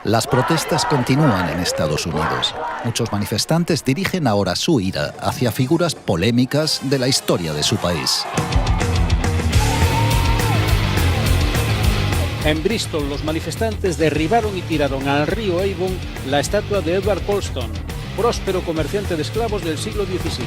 Las protestas continúan en Estados Unidos. Muchos manifestantes dirigen ahora su ira hacia figuras polémicas de la historia de su país. En Bristol, los manifestantes derribaron y tiraron al río Avon la estatua de Edward Colston, próspero comerciante de esclavos del siglo XVII.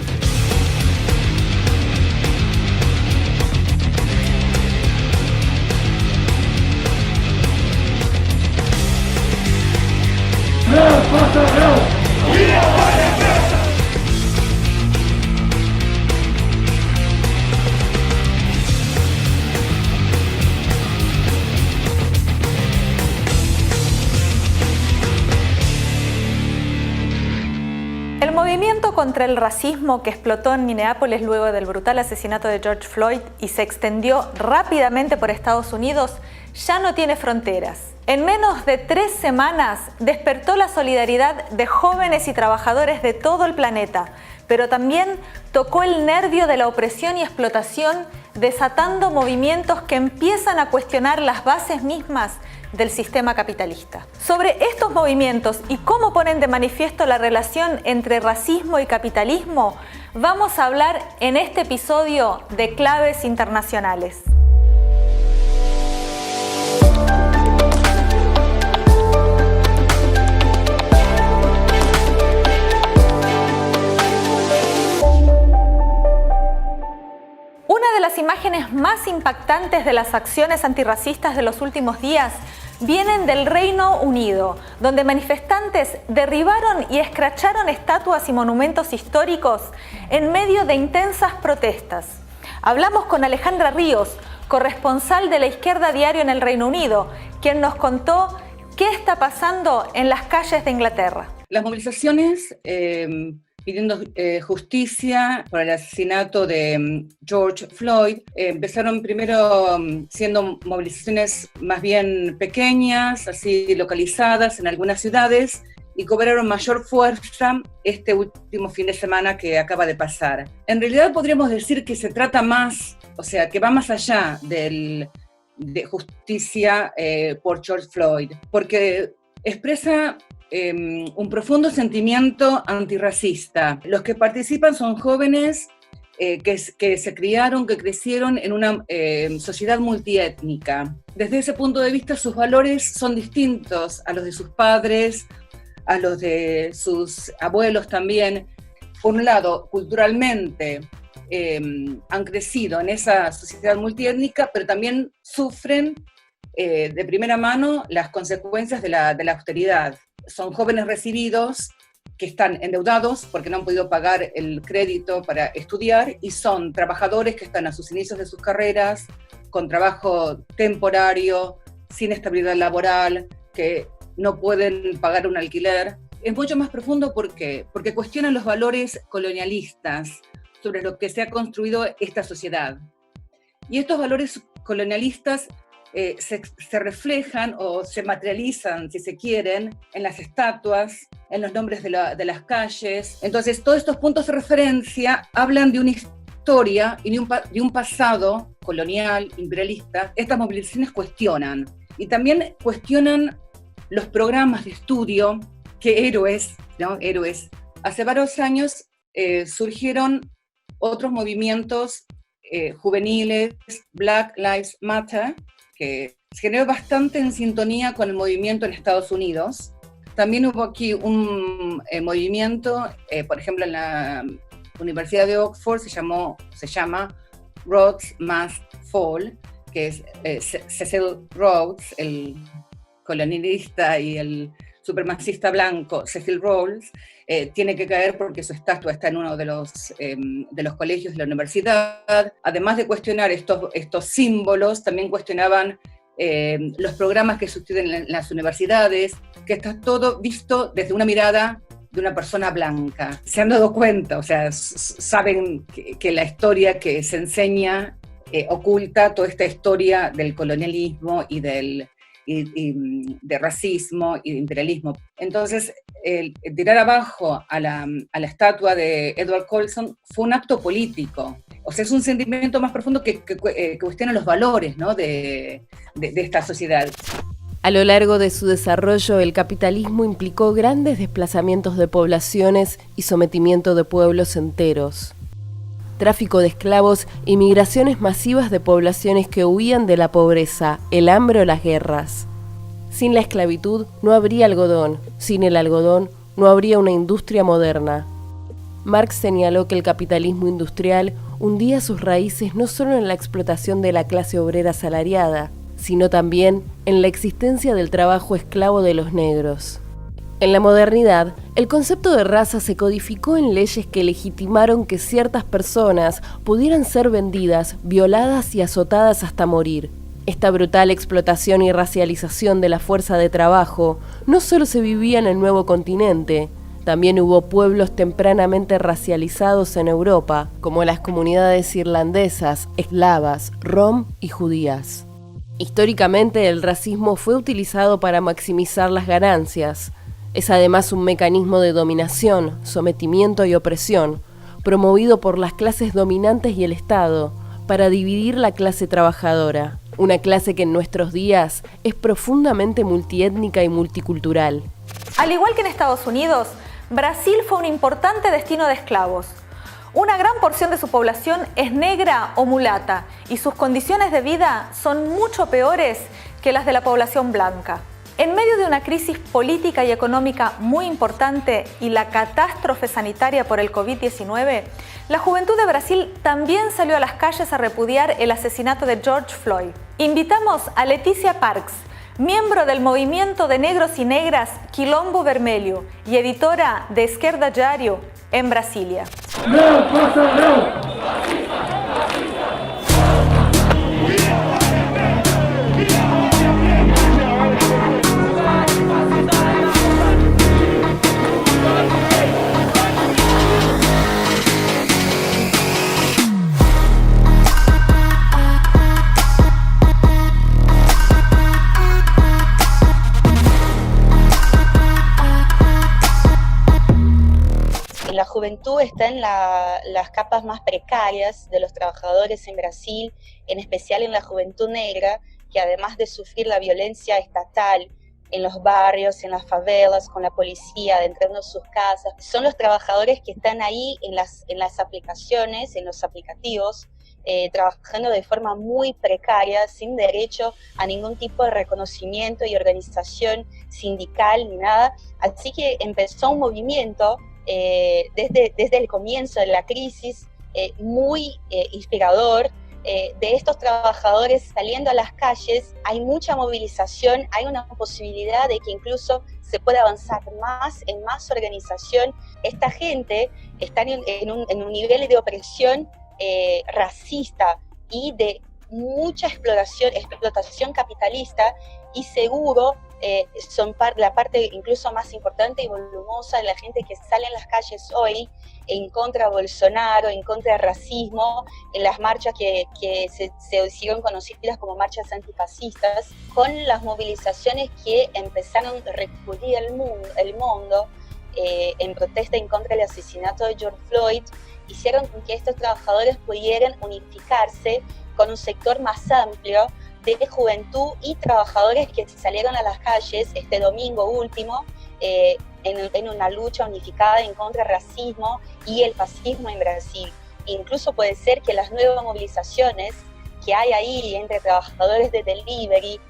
El movimiento contra el racismo que explotó en Minneapolis luego del brutal asesinato de George Floyd y se extendió rápidamente por Estados Unidos ya no tiene fronteras. En menos de 3 semanas despertó la solidaridad de jóvenes y trabajadores de todo el planeta, pero también tocó el nervio de la opresión y explotación, desatando movimientos que empiezan a cuestionar las bases mismas del sistema capitalista. Sobre estos movimientos y cómo ponen de manifiesto la relación entre racismo y capitalismo, vamos a hablar en este episodio de Claves Internacionales. Una de las imágenes más impactantes de las acciones antirracistas de los últimos días vienen del Reino Unido, donde manifestantes derribaron y escracharon estatuas y monumentos históricos en medio de intensas protestas. Hablamos con Alejandra Ríos, corresponsal de La Izquierda Diario en el Reino Unido, quien nos contó qué está pasando en las calles de Inglaterra. Las movilizaciones pidiendo justicia por el asesinato de George Floyd empezaron primero siendo movilizaciones más bien pequeñas, así localizadas en algunas ciudades, y cobraron mayor fuerza este último fin de semana que acaba de pasar. En realidad podríamos decir que se trata más, o sea, que va más allá de justicia por George Floyd, porque expresa un profundo sentimiento antirracista. Los que participan son jóvenes que se criaron, que crecieron en una sociedad multiétnica. Desde ese punto de vista, sus valores son distintos a los de sus padres, a los de sus abuelos también. Por un lado, culturalmente han crecido en esa sociedad multiétnica, pero también sufren de primera mano las consecuencias de la austeridad. Son jóvenes recibidos que están endeudados porque no han podido pagar el crédito para estudiar, y son trabajadores que están a sus inicios de sus carreras, con trabajo temporario, sin estabilidad laboral, que no pueden pagar un alquiler. Es mucho más profundo porque cuestionan los valores colonialistas sobre lo que se ha construido esta sociedad. Y estos valores colonialistas se reflejan o se materializan, si se quieren, en las estatuas, en los nombres de las calles. Entonces, todos estos puntos de referencia hablan de una historia y de un pasado colonial, imperialista. Estas movilizaciones cuestionan. Y también cuestionan los programas de estudio que héroes. Hace varios años surgieron otros movimientos juveniles, Black Lives Matter, que se generó bastante en sintonía con el movimiento en Estados Unidos. También hubo aquí un movimiento, por ejemplo, en la Universidad de Oxford se llama Rhodes Must Fall, que es Cecil Rhodes, el colonialista y el supremacista blanco Cecil Rhodes, tiene que caer porque su estatua está en uno de los colegios de la universidad. Además de cuestionar estos símbolos, también cuestionaban los programas que suceden en las universidades, que está todo visto desde una mirada de una persona blanca. Se han dado cuenta, o sea, saben que la historia que se enseña oculta toda esta historia del colonialismo y de racismo y de imperialismo. Entonces, el tirar abajo a la estatua de Edward Colston fue un acto político. O sea, es un sentimiento más profundo que cuestiona los valores, ¿no?, de esta sociedad. A lo largo de su desarrollo, el capitalismo implicó grandes desplazamientos de poblaciones y sometimiento de pueblos enteros. Tráfico de esclavos y migraciones masivas de poblaciones que huían de la pobreza, el hambre o las guerras. Sin la esclavitud no habría algodón, sin el algodón no habría una industria moderna. Marx señaló que el capitalismo industrial hundía sus raíces no solo en la explotación de la clase obrera asalariada, sino también en la existencia del trabajo esclavo de los negros. En la modernidad, el concepto de raza se codificó en leyes que legitimaron que ciertas personas pudieran ser vendidas, violadas y azotadas hasta morir. Esta brutal explotación y racialización de la fuerza de trabajo no solo se vivía en el nuevo continente, también hubo pueblos tempranamente racializados en Europa, como las comunidades irlandesas, eslavas, rom y judías. Históricamente, el racismo fue utilizado para maximizar las ganancias. Es además un mecanismo de dominación, sometimiento y opresión, promovido por las clases dominantes y el Estado, para dividir la clase trabajadora, una clase que en nuestros días es profundamente multiétnica y multicultural. Al igual que en Estados Unidos, Brasil fue un importante destino de esclavos. Una gran porción de su población es negra o mulata y sus condiciones de vida son mucho peores que las de la población blanca. En medio de una crisis política y económica muy importante y la catástrofe sanitaria por el COVID-19, la juventud de Brasil también salió a las calles a repudiar el asesinato de George Floyd. Invitamos a Letícia Parks, miembro del movimiento de negros y negras Quilombo Vermelho y editora de Esquerda Diário en Brasilia. ¡No pasa nada! La juventud está en las capas más precarias de los trabajadores en Brasil, en especial en la juventud negra, que además de sufrir la violencia estatal en los barrios, en las favelas, con la policía, adentrando en sus casas, son los trabajadores que están ahí en las aplicaciones, en los aplicativos, trabajando de forma muy precaria, sin derecho a ningún tipo de reconocimiento y organización sindical ni nada. Así que empezó un movimiento desde el comienzo de la crisis, muy inspirador, de estos trabajadores saliendo a las calles. Hay mucha movilización, hay una posibilidad de que incluso se pueda avanzar más en más organización. Esta gente está en un nivel de opresión racista y de mucha explotación capitalista, y seguro son la parte incluso más importante y volumosa de la gente que sale en las calles hoy en contra de Bolsonaro, en contra del racismo, en las marchas que se hicieron conocidas como marchas antifascistas, con las movilizaciones que empezaron a recorrer el mundo en protesta en contra del asesinato de George Floyd, hicieron que estos trabajadores pudieran unificarse con un sector más amplio de juventud y trabajadores que salieron a las calles este domingo último en una lucha unificada en contra del racismo y el fascismo en Brasil. Incluso puede ser que las nuevas movilizaciones que hay ahí entre trabajadores de delivery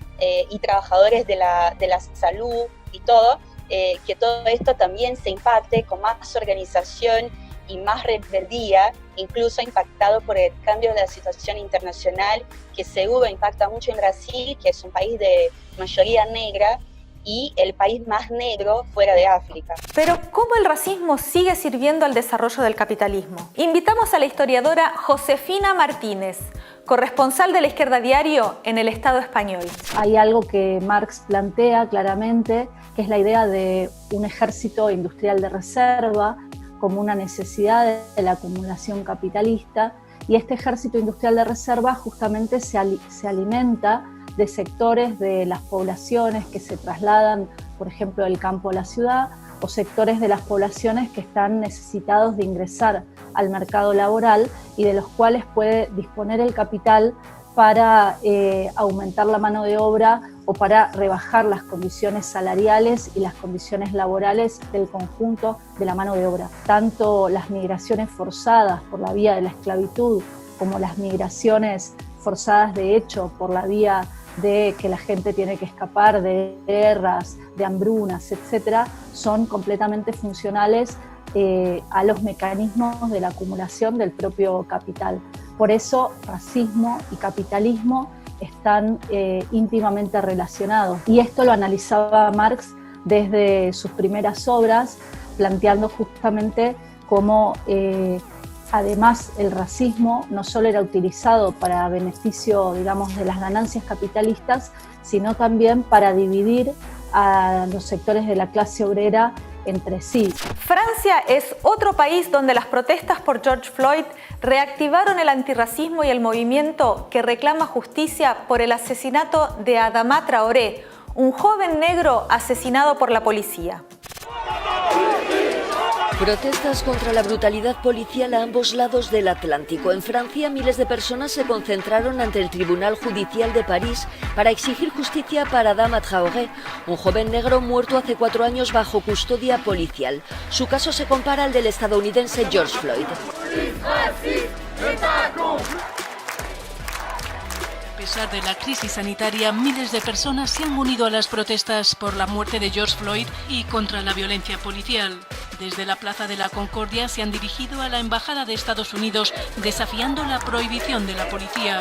y trabajadores de la salud y todo, que todo esto también se impacte con más organización y más rebeldía, incluso impactado por el cambio de la situación internacional, que seguro impacta mucho en Brasil, que es un país de mayoría negra y el país más negro fuera de África. Pero ¿cómo el racismo sigue sirviendo al desarrollo del capitalismo? Invitamos a la historiadora Josefina Martínez, corresponsal de la Esquerda Diario en el Estado español. Hay algo que Marx plantea claramente, que es la idea de un ejército industrial de reserva como una necesidad de la acumulación capitalista, y este ejército industrial de reserva justamente se alimenta de sectores de las poblaciones que se trasladan, por ejemplo, del campo a la ciudad, o sectores de las poblaciones que están necesitados de ingresar al mercado laboral y de los cuales puede disponer el capital para aumentar la mano de obra o para rebajar las condiciones salariales y las condiciones laborales del conjunto de la mano de obra. Tanto las migraciones forzadas por la vía de la esclavitud como las migraciones forzadas de hecho por la vía de que la gente tiene que escapar de guerras, de hambrunas, etc., son completamente funcionales a los mecanismos de la acumulación del propio capital. Por eso, racismo y capitalismo están íntimamente relacionados. Y esto lo analizaba Marx desde sus primeras obras, planteando justamente cómo además el racismo no solo era utilizado para beneficio, digamos, de las ganancias capitalistas, sino también para dividir a los sectores de la clase obrera entre sí. Francia es otro país donde las protestas por George Floyd reactivaron el antirracismo y el movimiento que reclama justicia por el asesinato de Adama Traoré, un joven negro asesinado por la policía. Protestas contra la brutalidad policial a ambos lados del Atlántico. En Francia, miles de personas se concentraron ante el Tribunal Judicial de París para exigir justicia para Adama Traoré, un joven negro muerto hace 4 años bajo custodia policial. Su caso se compara al del estadounidense George Floyd. A pesar de la crisis sanitaria, miles de personas se han unido a las protestas por la muerte de George Floyd y contra la violencia policial. Desde la Plaza de la Concordia se han dirigido a la Embajada de Estados Unidos desafiando la prohibición de la policía.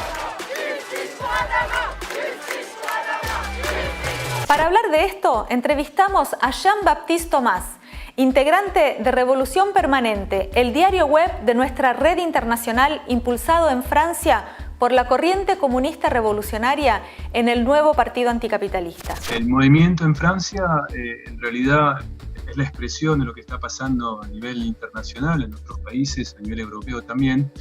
Para hablar de esto, entrevistamos a Jean-Baptiste Thomas, integrante de Revolución Permanente, el diario web de nuestra red internacional impulsado en Francia por la corriente comunista revolucionaria en el nuevo partido anticapitalista. El movimiento en Francia en realidad es la expresión de lo que está pasando a nivel internacional, en otros países, a nivel europeo también,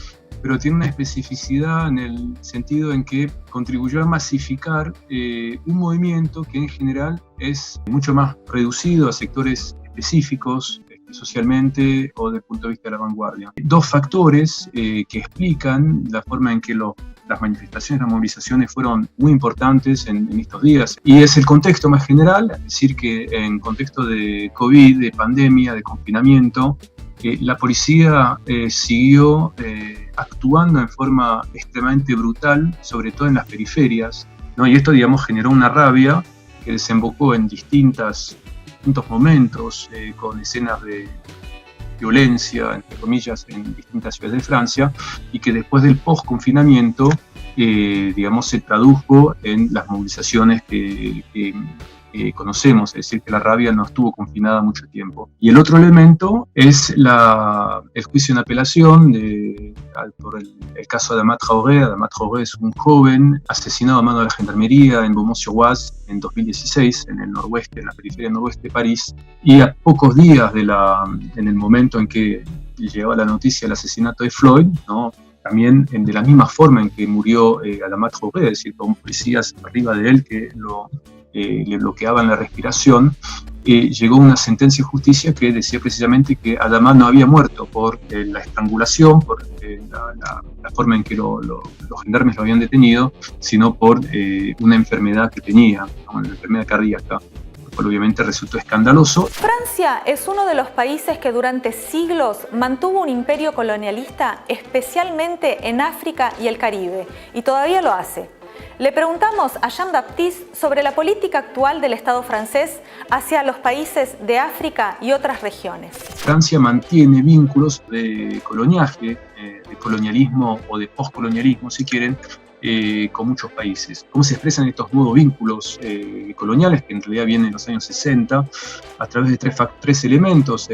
pero tiene una especificidad en el sentido en que contribuyó a masificar un movimiento que en general es mucho más reducido a sectores específicos, socialmente o desde el punto de vista de la vanguardia. 2 factores que explican la forma en que las manifestaciones, las movilizaciones fueron muy importantes en estos días. Y es el contexto más general, es decir, que en contexto de COVID, de pandemia, de confinamiento, la policía siguió actuando en forma extremadamente brutal, sobre todo en las periferias, ¿no? Y esto, digamos, generó una rabia que desembocó en distintos momentos, con escenas de violencia, entre comillas, en distintas ciudades de Francia, y que después del post-confinamiento, digamos, se tradujo en las movilizaciones que conocemos, es decir, que la rabia no estuvo confinada mucho tiempo. Y el otro elemento es el juicio en apelación por el caso de Adama Traoré. Adama Traoré es un joven asesinado a mano de la gendarmería en Beaumont-sur-Oise en 2016, en el noroeste, en la periferia noroeste de París, y a pocos días en el momento en que llegaba la noticia del asesinato de Floyd, ¿no? También de la misma forma en que murió Adama Traoré, es decir, con policías arriba de él que le bloqueaban la respiración, llegó una sentencia de justicia que decía precisamente que Adama no había muerto por la estrangulación, por la forma en que los gendarmes lo habían detenido, sino por una enfermedad que tenía, una enfermedad cardíaca, lo cual obviamente resultó escandaloso. Francia es uno de los países que durante siglos mantuvo un imperio colonialista, especialmente en África y el Caribe, y todavía lo hace. Le preguntamos a Jean-Baptiste sobre la política actual del Estado francés hacia los países de África y otras regiones. Francia mantiene vínculos de coloniaje, de colonialismo o de postcolonialismo, si quieren, con muchos países. ¿Cómo se expresan estos nuevos vínculos coloniales, que en realidad vienen en los años 60, a través de tres elementos?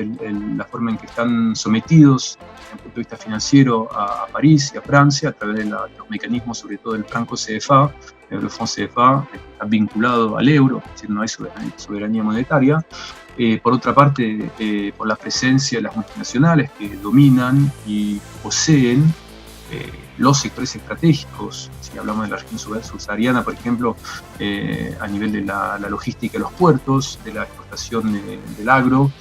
La forma en que están sometidos, desde el punto de vista financiero, a París y a Francia, a través de los mecanismos, sobre todo del franco CFA, el franc CFA, que está vinculado al euro, es decir, no hay soberanía monetaria. Por otra parte, por la presencia de las multinacionales que dominan y poseen los sectores estratégicos. Si hablamos de la región subsahariana, por ejemplo, a nivel de la logística de los puertos, de la explotación del agro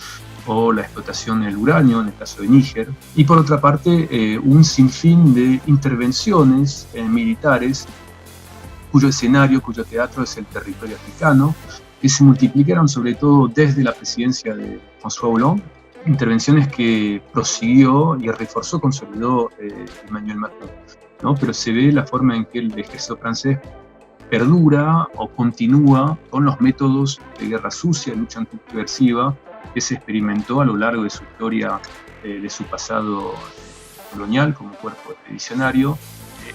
o la explotación del uranio, en el caso de Níger. Y por otra parte, un sinfín de intervenciones militares cuyo escenario, cuyo teatro es el territorio africano, que se multiplicaron sobre todo desde la presidencia de François Hollande, intervenciones que prosiguió y reforzó, consolidó Emmanuel Macron, ¿no? Pero se ve la forma en que el ejército francés perdura o continúa con los métodos de guerra sucia, de lucha antisubversiva, que se experimentó a lo largo de su historia, de su pasado colonial como cuerpo expedicionario,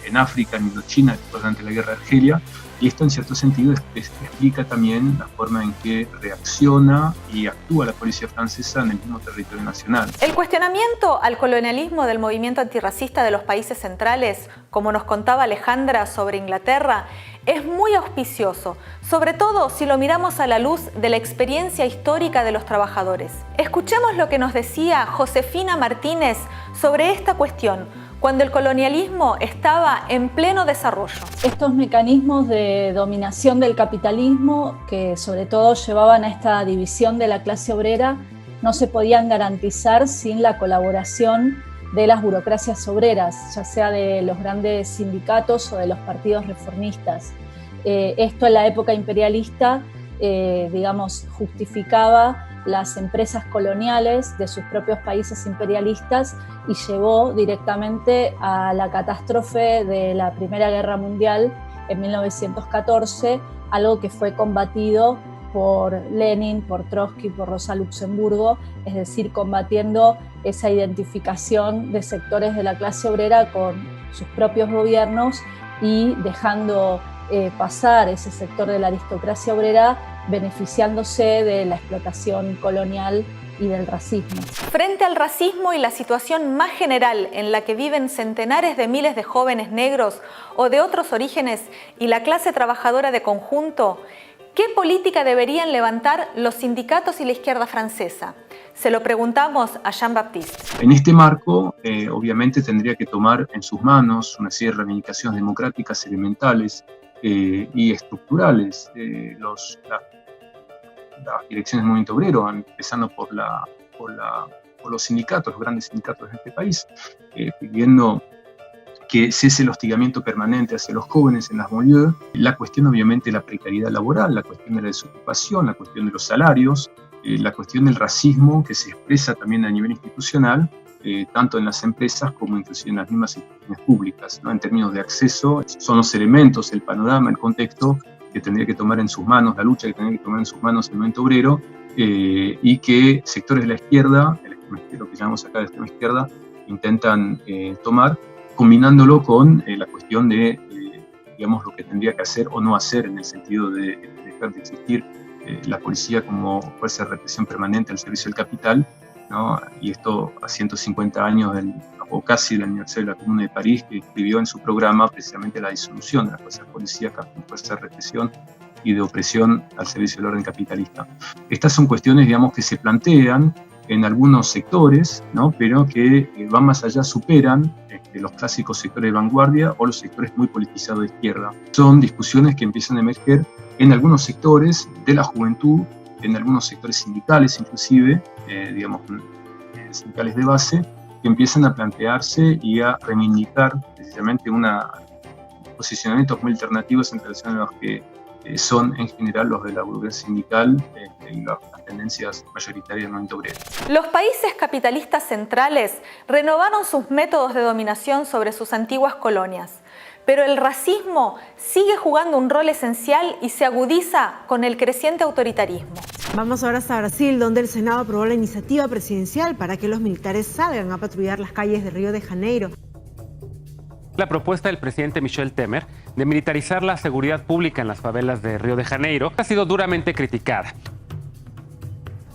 en África, en Indochina, durante la guerra de Argelia, y esto en cierto sentido explica también la forma en que reacciona y actúa la policía francesa en el mismo territorio nacional. El cuestionamiento al colonialismo del movimiento antirracista de los países centrales, como nos contaba Alejandra sobre Inglaterra, es muy auspicioso, sobre todo si lo miramos a la luz de la experiencia histórica de los trabajadores. Escuchemos lo que nos decía Josefina Martínez sobre esta cuestión, cuando el colonialismo estaba en pleno desarrollo. Estos mecanismos de dominación del capitalismo, que sobre todo llevaban a esta división de la clase obrera, no se podían garantizar sin la colaboración de las burocracias obreras, ya sea de los grandes sindicatos o de los partidos reformistas. Esto en la época imperialista, justificaba las empresas coloniales de sus propios países imperialistas y llevó directamente a la catástrofe de la Primera Guerra Mundial en 1914, algo que fue combatido por Lenin, por Trotsky, por Rosa Luxemburgo, es decir, combatiendo esa identificación de sectores de la clase obrera con sus propios gobiernos y dejando pasar ese sector de la aristocracia obrera, beneficiándose de la explotación colonial y del racismo. Frente al racismo y la situación más general en la que viven centenares de miles de jóvenes negros o de otros orígenes y la clase trabajadora de conjunto, ¿qué política deberían levantar los sindicatos y la izquierda francesa? Se lo preguntamos a Jean-Baptiste. En este marco, obviamente tendría que tomar en sus manos una serie de reivindicaciones democráticas elementales y estructurales. Las direcciones del movimiento obrero, empezando por los sindicatos, los grandes sindicatos de este país, pidiendo que cese el hostigamiento permanente hacia los jóvenes en las banlieues, la cuestión obviamente de la precariedad laboral, la cuestión de la desocupación, la cuestión de los salarios, la cuestión del racismo que se expresa también a nivel institucional, tanto en las empresas como inclusive en las mismas instituciones públicas, ¿no? En términos de acceso, son los elementos, el panorama, el contexto que tendría que tomar en sus manos, la lucha que tendría que tomar en sus manos el movimiento obrero, y que sectores de la izquierda, lo que llamamos acá de extrema izquierda, intentan tomar, combinándolo con la cuestión de, lo que tendría que hacer o no hacer en el sentido de dejar de existir la policía como fuerza de represión permanente al servicio del capital, ¿no? Y esto a 150 años o casi del aniversario de la Comuna de París, que escribió en su programa precisamente la disolución de las fuerzas policíacas como fuerza de represión y de opresión al servicio del orden capitalista. Estas son cuestiones, que se plantean en algunos sectores, ¿no? Pero que van más allá, superan los clásicos sectores de vanguardia o los sectores muy politizados de izquierda. Son discusiones que empiezan a emerger en algunos sectores de la juventud, en algunos sectores sindicales inclusive, sindicales de base, que empiezan a plantearse y a reivindicar precisamente posicionamientos muy alternativos en relación a los que son en general los de la burguesía sindical y las tendencias mayoritarias del movimiento obrero. Los países capitalistas centrales renovaron sus métodos de dominación sobre sus antiguas colonias, pero el racismo sigue jugando un rol esencial y se agudiza con el creciente autoritarismo. Vamos ahora hasta Brasil, donde el Senado aprobó la iniciativa presidencial para que los militares salgan a patrullar las calles de Río de Janeiro. La propuesta del presidente Michel Temer de militarizar la seguridad pública en las favelas de Río de Janeiro ha sido duramente criticada.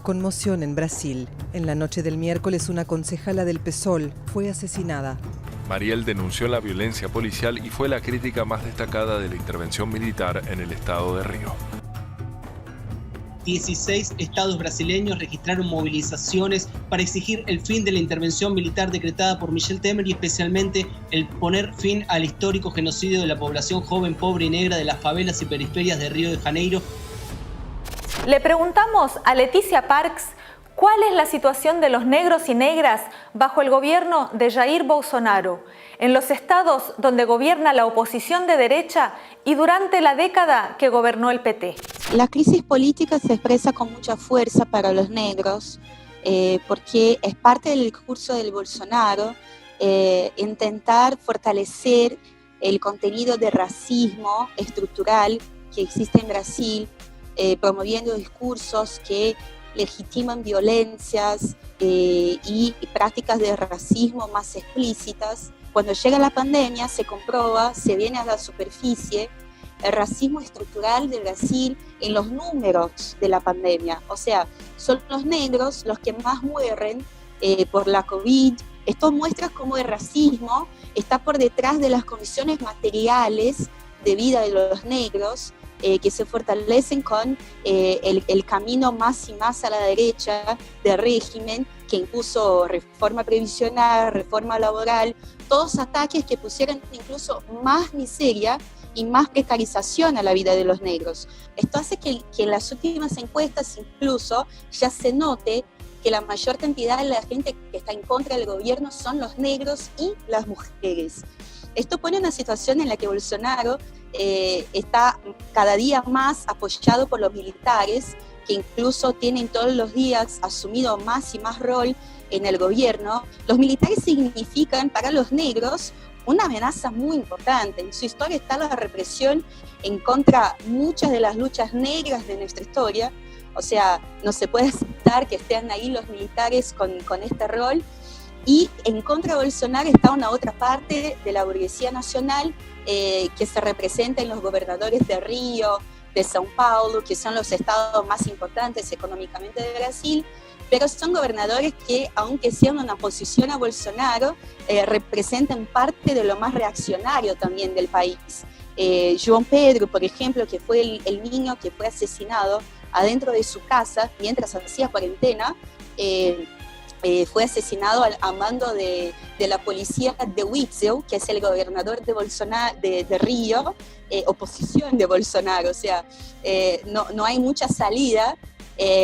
Conmoción en Brasil. En la noche del miércoles, una concejala del PSOL fue asesinada. Mariel denunció la violencia policial y fue la crítica más destacada de la intervención militar en el estado de Río. 16 estados brasileños registraron movilizaciones para exigir el fin de la intervención militar decretada por Michel Temer y especialmente el poner fin al histórico genocidio de la población joven, pobre y negra de las favelas y periferias de Río de Janeiro. Le preguntamos a Leticia Parks ¿Cuál es la situación de los negros y negras bajo el gobierno de Jair Bolsonaro, en los estados donde gobierna la oposición de derecha y durante la década que gobernó el PT? La crisis política se expresa con mucha fuerza para los negros, porque es parte del discurso del Bolsonaro intentar fortalecer el contenido de racismo estructural que existe en Brasil, promoviendo discursos que legitiman violencias y prácticas de racismo más explícitas. Cuando llega la pandemia se comprueba, se viene a la superficie el racismo estructural de Brasil en los números de la pandemia. O sea, son los negros los que más mueren por la COVID. Esto muestra cómo el racismo está por detrás de las condiciones materiales de vida de los negros, que se fortalecen con el camino más y más a la derecha del régimen, que impuso reforma previsional, reforma laboral, todos ataques que pusieron incluso más miseria y más precarización a la vida de los negros. Esto hace que en las últimas encuestas incluso ya se note que la mayor cantidad de la gente que está en contra del gobierno son los negros y las mujeres. Esto pone una situación en la que Bolsonaro está cada día más apoyado por los militares, que incluso tienen todos los días asumido más y más rol en el gobierno. Los militares significan para los negros una amenaza muy importante. En su historia está la represión en contra muchas de las luchas negras de nuestra historia. O sea, no se puede aceptar que estén ahí los militares con este rol. Y en contra de Bolsonaro está una otra parte de la burguesía nacional que se representa en los gobernadores de Río, de São Paulo, que son los estados más importantes económicamente de Brasil, pero son gobernadores que, aunque sean una oposición a Bolsonaro, representan parte de lo más reaccionario también del país. João Pedro, por ejemplo, que fue el niño que fue asesinado adentro de su casa mientras hacía cuarentena, fue asesinado a mando de la policía de Witzel, que es el gobernador de Bolsonaro, de Río, oposición de Bolsonaro. O sea, no hay mucha salida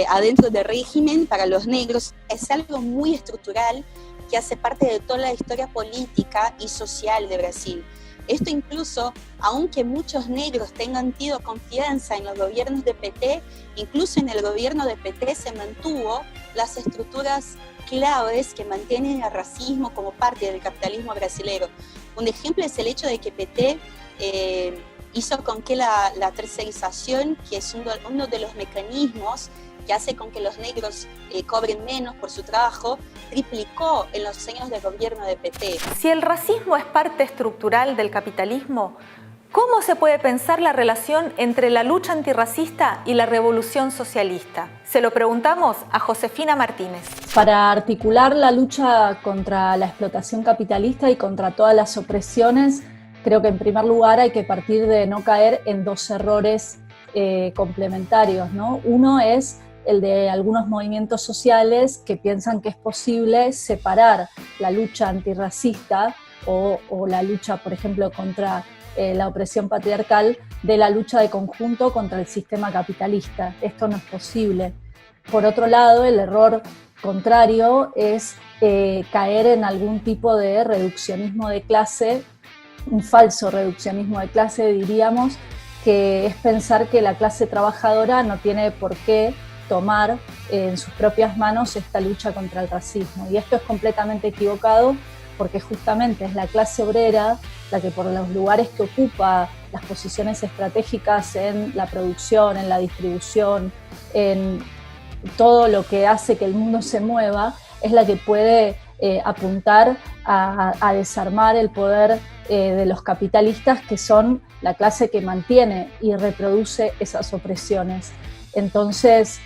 adentro del régimen para los negros. Es algo muy estructural que hace parte de toda la historia política y social de Brasil. Esto incluso, aunque muchos negros tengan tenido confianza en los gobiernos de PT, incluso en el gobierno de PT se mantuvo las estructuras claves que mantienen el racismo como parte del capitalismo brasileño. Un ejemplo es el hecho de que PT hizo con que la tercerización, que es uno de los mecanismos que hace con que los negros cobren menos por su trabajo, triplicó en los años de gobierno de PT. Si el racismo es parte estructural del capitalismo, ¿cómo se puede pensar la relación entre la lucha antirracista y la revolución socialista? Se lo preguntamos a Josefina Martínez. Para articular la lucha contra la explotación capitalista y contra todas las opresiones, creo que en primer lugar hay que partir de no caer en dos errores complementarios, ¿no? Uno es el de algunos movimientos sociales que piensan que es posible separar la lucha antirracista o la lucha, por ejemplo, contra la opresión patriarcal de la lucha de conjunto contra el sistema capitalista. Esto no es posible. Por otro lado, el error contrario es caer en algún tipo de reduccionismo de clase, un falso reduccionismo de clase, diríamos, que es pensar que la clase trabajadora no tiene por qué tomar en sus propias manos esta lucha contra el racismo. Y esto es completamente equivocado, porque justamente es la clase obrera la que, por los lugares que ocupa, las posiciones estratégicas en la producción, en la distribución, en todo lo que hace que el mundo se mueva, es la que puede apuntar a desarmar el poder de los capitalistas, que son la clase que mantiene y reproduce esas opresiones. Entonces,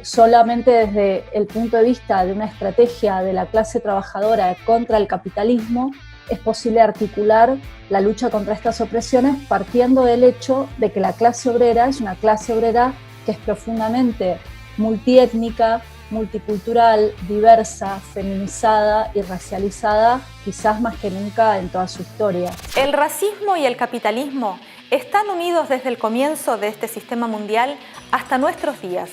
solamente desde el punto de vista de una estrategia de la clase trabajadora contra el capitalismo es posible articular la lucha contra estas opresiones, partiendo del hecho de que la clase obrera es una clase obrera que es profundamente multiétnica, multicultural, diversa, feminizada y racializada, quizás más que nunca en toda su historia. El racismo y el capitalismo están unidos desde el comienzo de este sistema mundial hasta nuestros días,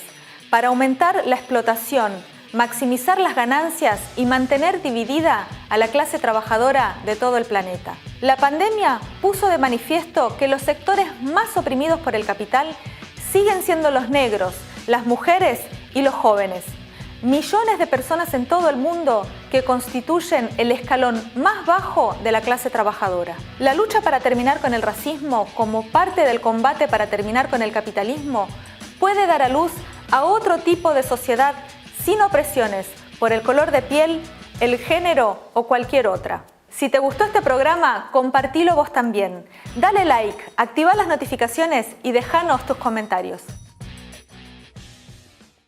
para aumentar la explotación, maximizar las ganancias y mantener dividida a la clase trabajadora de todo el planeta. La pandemia puso de manifiesto que los sectores más oprimidos por el capital siguen siendo los negros, las mujeres y los jóvenes. Millones de personas en todo el mundo que constituyen el escalón más bajo de la clase trabajadora. La lucha para terminar con el racismo, como parte del combate para terminar con el capitalismo, puede dar a luz a otro tipo de sociedad sin opresiones por el color de piel, el género o cualquier otra. Si te gustó este programa, compartilo vos también. Dale like, activa las notificaciones y déjanos tus comentarios.